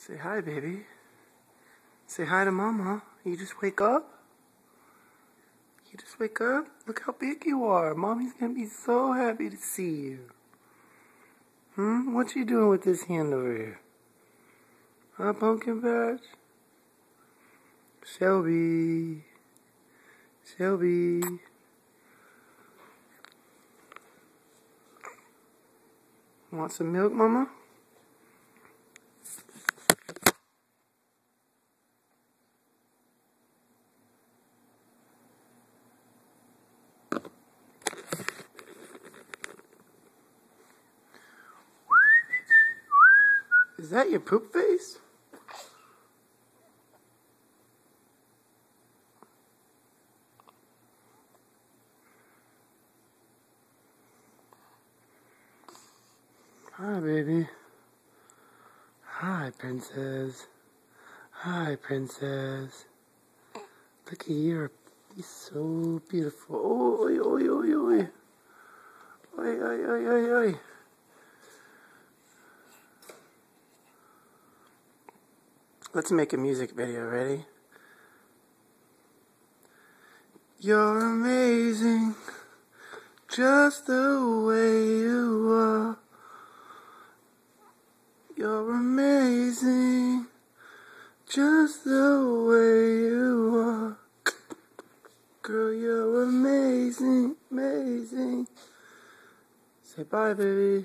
Say hi, baby. Say hi to Mama. You just wake up? You just wake up? Look how big you are. Mommy's gonna be so happy to see you. What you doing with this hand over here? Huh, Pumpkin Patch? Shelby. Shelby. Want some milk, Mama? Is that your poop face? Hi, baby. Hi, princess. Hi, princess. Look at you. You're so beautiful. Oi, oi, oi, oi. Oi, oi, oi, oi, oi. Let's make a music video. Ready? You're amazing, just the way you are. You're amazing, just the way you are. Girl, you're amazing, amazing. Say bye, baby.